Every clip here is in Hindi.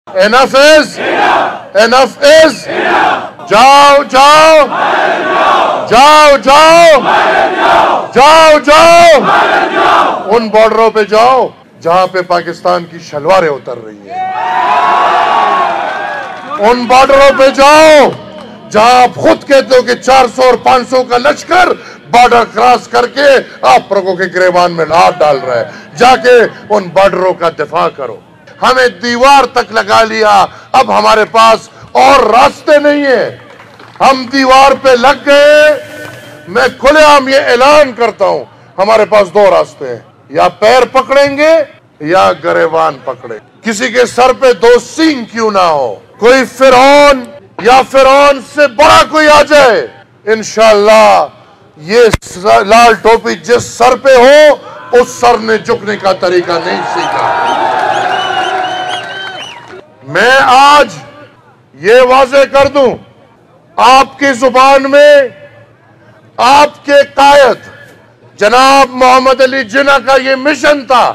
Enough is enough is जाओ जाओ जाओ जाओ जाओ जाओ उन बॉर्डरों पे जाओ जहां पे पाकिस्तान की शलवारें उतर रही हैं। उन बॉर्डरों पे जाओ जहां आप खुद कहते हो कि 400 और 500 का लश्कर बॉर्डर क्रॉस करके आप लोगों के गिरेबान में हाथ डाल रहा है। जाके उन बॉर्डरों का दिफा करो। हमें दीवार तक लगा लिया, अब हमारे पास और रास्ते नहीं है, हम दीवार पे लग गए। मैं खुलेआम ये ऐलान करता हूं, हमारे पास दो रास्ते हैं, या पैर पकड़ेंगे या गिरेबान पकड़े। किसी के सर पे दो सींग क्यों ना हो, कोई फिरौन या फिरौन से बड़ा कोई आ जाए, इंशाअल्लाह ये लाल टोपी जिस सर पे हो उस सर ने झुकने का तरीका नहीं सीखा। मैं आज ये वाज़े कर दूं, आपकी जुबान में आपके कायद जनाब मोहम्मद अली जिन्ना का ये मिशन था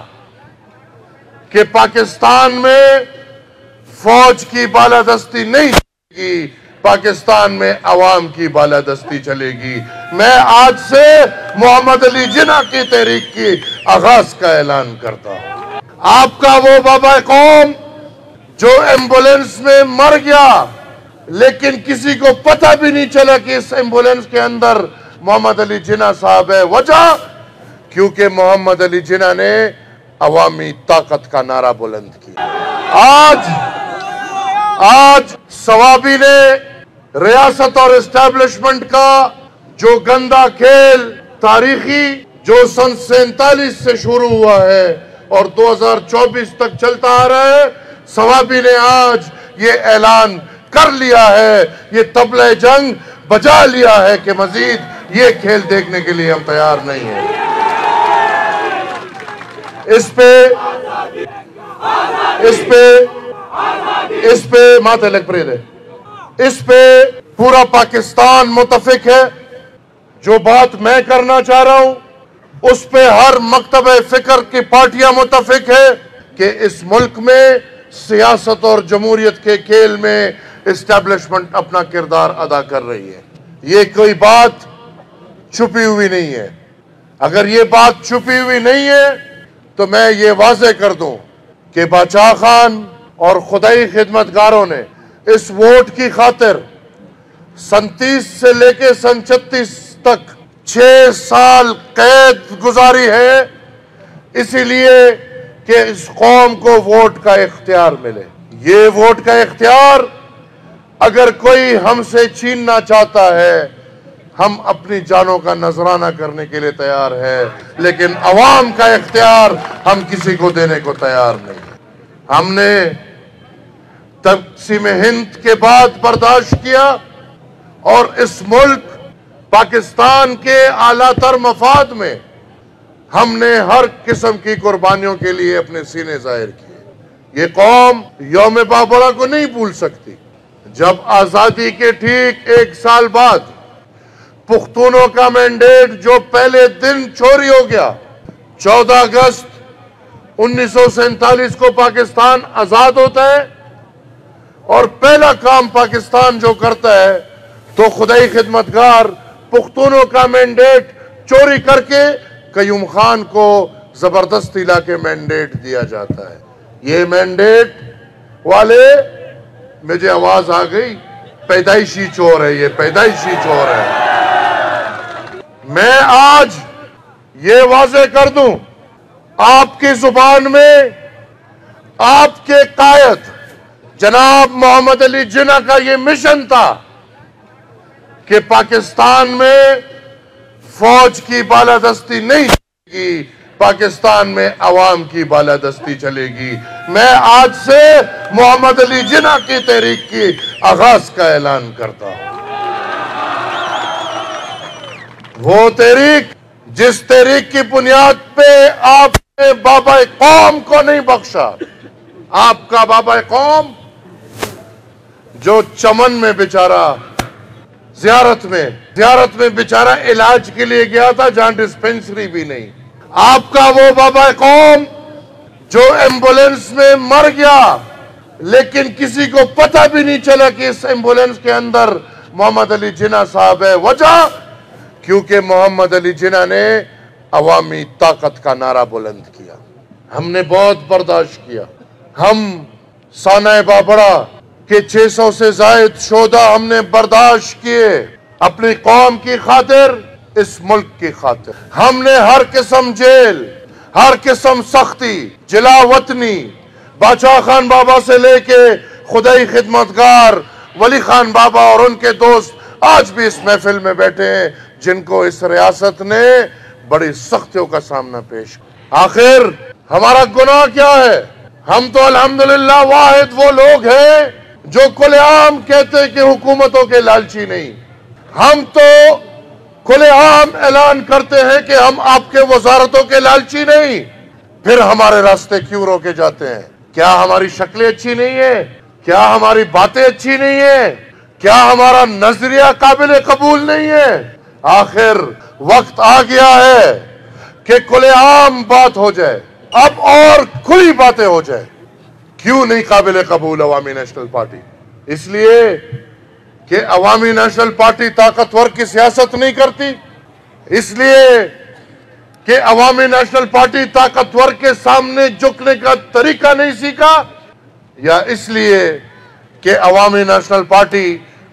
कि पाकिस्तान में फौज की बालादस्ती नहीं चलेगी, पाकिस्तान में अवाम की बालादस्ती चलेगी। मैं आज से मोहम्मद अली जिन्ना की तहरीक की आगाज का ऐलान करता हूं। आपका वो बाबा कौम जो एम्बुलेंस में मर गया लेकिन किसी को पता भी नहीं चला कि इस एम्बुलेंस के अंदर मोहम्मद अली जिन्ना साहब है, वजह क्योंकि मोहम्मद अली जिन्ना ने अवामी ताकत का नारा बुलंद किया। आज सवाबी ने रियासत और एस्टैब्लिशमेंट का जो गंदा खेल तारीखी जो सन 47 से शुरू हुआ है और 2024 तक चलता आ रहा है, सवाबी ने आज ये ऐलान कर लिया है, ये तबले जंग बजा लिया है कि मजीद ये खेल देखने के लिए हम तैयार नहीं हैं। इस पे माते लग पड़े रहे, इस पे पूरा पाकिस्तान मुतफिक है। जो बात मैं करना चाह रहा हूं उस पे हर मकतब फिक्र की पार्टियां मुतफिक है कि इस मुल्क में सियासत और जमहूरियत के खेल में एस्टैब्लिशमेंट अपना किरदार अदा कर रही है। ये कोई बात छुपी हुई नहीं है। अगर ये बात छुपी हुई नहीं है तो मैं ये वाज़े कर दूं कि बादशाह खान और खुदाई खिदमतगारों ने इस वोट की खातिर सन 30 से लेके सन 36 तक 6 साल कैद गुजारी है, इसीलिए कि इस कौम को वोट का इख्तियार मिले। ये वोट का इख्तियार अगर कोई हमसे छीनना चाहता है, हम अपनी जानों का नजराना करने के लिए तैयार है, लेकिन अवाम का इख्तियार हम किसी को देने को तैयार नहीं। हमने तक़सीम हिंद के बाद बर्दाश्त किया और इस मुल्क पाकिस्तान के आलातर मफाद में हमने हर किस्म की कुर्बानियों के लिए अपने सीने जाहिर किए। ये कौम यौम बाबरा को नहीं भूल सकती। जब आजादी के ठीक 1 साल बाद पुख्तूनों का मैंडेट जो पहले दिन चोरी हो गया, 14 अगस्त 1947 को पाकिस्तान आजाद होता है और पहला काम पाकिस्तान जो करता है तो खुदाई खिदमतगार पुख्तूनों का मैंडेट चोरी करके कयूम खान को जबरदस्ती ला के मैंडेट दिया जाता है। ये मैंडेट वाले, मुझे आवाज आ गई, पैदाइशी चोर है, ये पैदाइशी चोर है। मैं आज ये वाज़े कर दूं, आपकी जुबान में आपके कायद जनाब मोहम्मद अली जिन्ना का ये मिशन था कि पाकिस्तान में फौज की बालादस्ती नहीं चलेगी, पाकिस्तान में अवाम की बालादस्ती चलेगी। मैं आज से मोहम्मद अली जिन्ना की तहरीक की आगाज का ऐलान करता हूं। वो तहरीक जिस तहरीक की बुनियाद पे आपने बाबा कौम को नहीं बख्शा। आपका बाबा कौम जो चमन में बेचारा जियारत में बेचारा इलाज के लिए गया था जहां डिस्पेंसरी भी नहीं। आपका वो बाबा कौम जो एम्बुलेंस में मर गया लेकिन किसी को पता भी नहीं चला कि इस एम्बुलेंस के अंदर मोहम्मद अली जिन्ना साहब है। वजह क्योंकि मोहम्मद अली जिन्ना ने अवामी ताकत का नारा बुलंद किया। हमने बहुत बर्दाश्त किया। हम साना बाबड़ा के 600 से जायद शोधा हमने बर्दाश्त किए अपनी कौम की खातिर, इस मुल्क की खातिर। हमने हर किस्म जेल, हर किस्म सख्ती, जिलावतनी, बादशाह खान बाबा से लेके खुदाई खिदमतगार वली खान बाबा और उनके दोस्त आज भी इस महफिल में बैठे हैं, जिनको इस रियासत ने बड़ी सख्तियों का सामना पेश। आखिर हमारा गुनाह क्या है? हम तो अल्हम्दुलिल्लाह वाहिद वो लोग हैं जो खुलेआम कहते हैं कि हुकूमतों के लालची नहीं। हम तो खुलेआम ऐलान करते हैं कि हम आपके वजारतों के लालची नहीं। फिर हमारे रास्ते क्यों रोके जाते हैं? क्या हमारी शक्लें अच्छी नहीं है? क्या हमारी बातें अच्छी नहीं है? क्या हमारा नजरिया काबिल कबूल नहीं है? आखिर वक्त आ गया है कि खुलेआम बात हो जाए, अब और खुली बातें हो जाए। क्यों नहीं काबिल कबूल अवामी नेशनल पार्टी? इसलिए कि अवामी नेशनल पार्टी ताकतवर की सियासत नहीं करती, इसलिए कि अवामी नेशनल पार्टी ताकतवर के सामने झुकने का तरीका नहीं सीखा, या इसलिए कि अवामी नेशनल पार्टी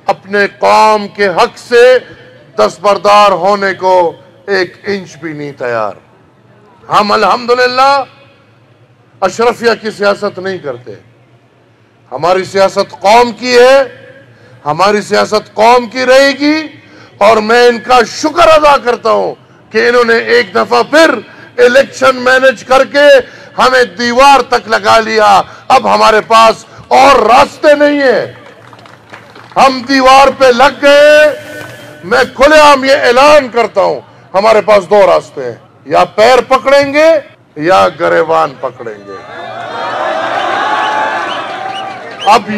अपने कौम के हक से दस्तबरदार होने को 1 इंच भी नहीं तैयार। हम अल्हम्दुलिल्लाह अशरफिया की सियासत नहीं करते। हमारी सियासत कौम की है, हमारी सियासत कौम की रहेगी। और मैं इनका शुक्र अदा करता हूं कि इन्होंने एक दफा फिर इलेक्शन मैनेज करके हमें दीवार तक लगा लिया। अब हमारे पास और रास्ते नहीं है, हम दीवार पे लग गए। मैं खुलेआम ये ऐलान करता हूं, हमारे पास 2 रास्ते हैं, या पैर पकड़ेंगे या गरेबान पकड़ेंगे। अब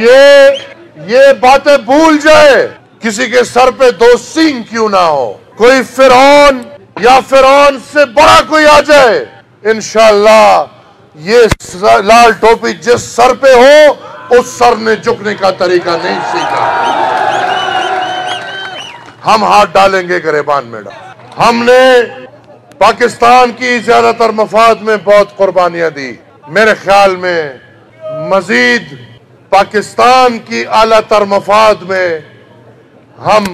ये बातें भूल जाए, किसी के सर पे 2 सींग क्यों ना हो। कोई फिरौन या फिरौन से बड़ा कोई आ जाए, इंशाअल्लाह ये लाल टोपी जिस सर पे हो उस सर ने झुकने का तरीका नहीं सीखा। हम हाथ डालेंगे गरेबान में। हमने पाकिस्तान की ज्यादातर मफाद में बहुत कुर्बानियां दी। मेरे ख्याल में मजीद पाकिस्तान की आला तर मफाद में हम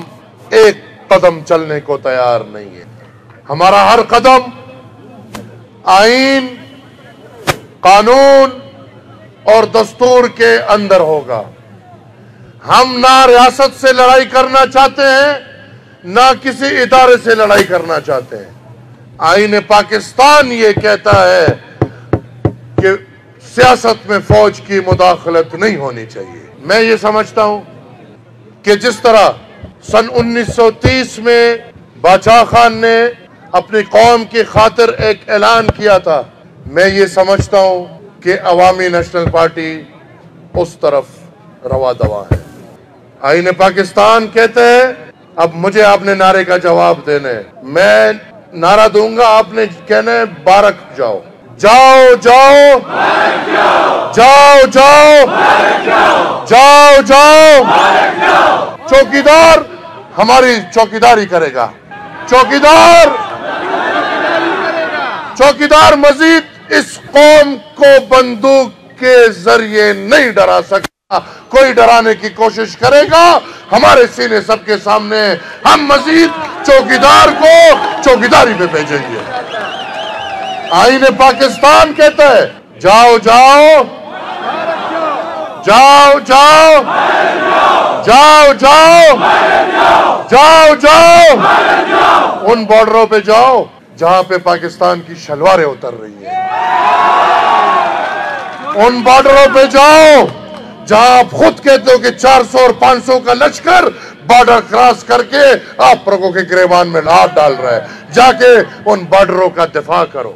एक कदम चलने को तैयार नहीं है। हमारा हर कदम आईन, कानून और दस्तूर के अंदर होगा। हम ना रियासत से लड़ाई करना चाहते हैं, ना किसी इदारे से लड़ाई करना चाहते हैं। आईन पाकिस्तान ये कहता है कि सियासत में फौज की मुदाखलत नहीं होनी चाहिए। मैं ये समझता हूं कि जिस तरह सन 1930 में बादशाह खान ने अपनी कौम की खातिर एक ऐलान किया था, मैं ये समझता हूं कि अवामी नेशनल पार्टी उस तरफ रवा दवा है। आईन पाकिस्तान कहते हैं अब मुझे आपने नारे का जवाब देना है। मैं नारा दूंगा, आपने कहना है बारक जाओ, जाओ जाओ, जाओ जाओ, जाओ जाओ। चौकीदार हमारी चौकीदारी करेगा। चौकीदार मजीद इस कौम को बंदूक के जरिए नहीं डरा सकता। कोई डराने की कोशिश करेगा, हमारे सीने सबके सामने हम मजीद चौकीदार को चौकीदारी पे भेजेंगे। आईन पाकिस्तान कहता है जाओ जाओ, जाओ जाओ, जाओ जाओ, जाओ जाओ। उन बॉर्डरों पे जाओ जहां पे पाकिस्तान की शलवारें उतर रही हैं। उन बॉर्डरों पे जाओ जहां आप खुद कहते हो कि 400 और 500 का लश्कर बॉर्डर क्रॉस करके आप लोगों के गिरेबान में हाथ डाल रहा है। जाके उन बॉर्डरों का दिफा करो।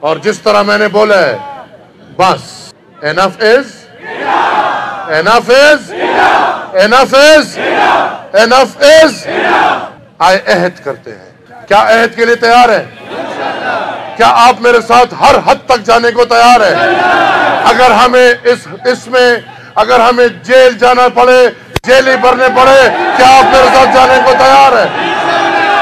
और जिस तरह मैंने बोला है, बस enough is enough is enough is enough is. आए अहद करते हैं। क्या अहद के लिए तैयार है? क्या आप मेरे साथ हर हद तक जाने को तैयार है? अगर हमें इसमें अगर हमें जेल जाना पड़े, जेल ही भरने पड़े, क्या आप मेरे साथ जाने को तैयार है?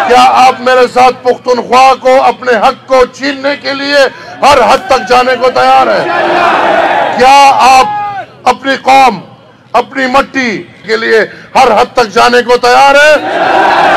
क्या आप मेरे साथ पुख्तनख्वा को अपने हक को छीनने के लिए हर हद तक जाने को तैयार है? क्या आप अपनी कौम, अपनी मट्टी के लिए हर हद तक जाने को तैयार है?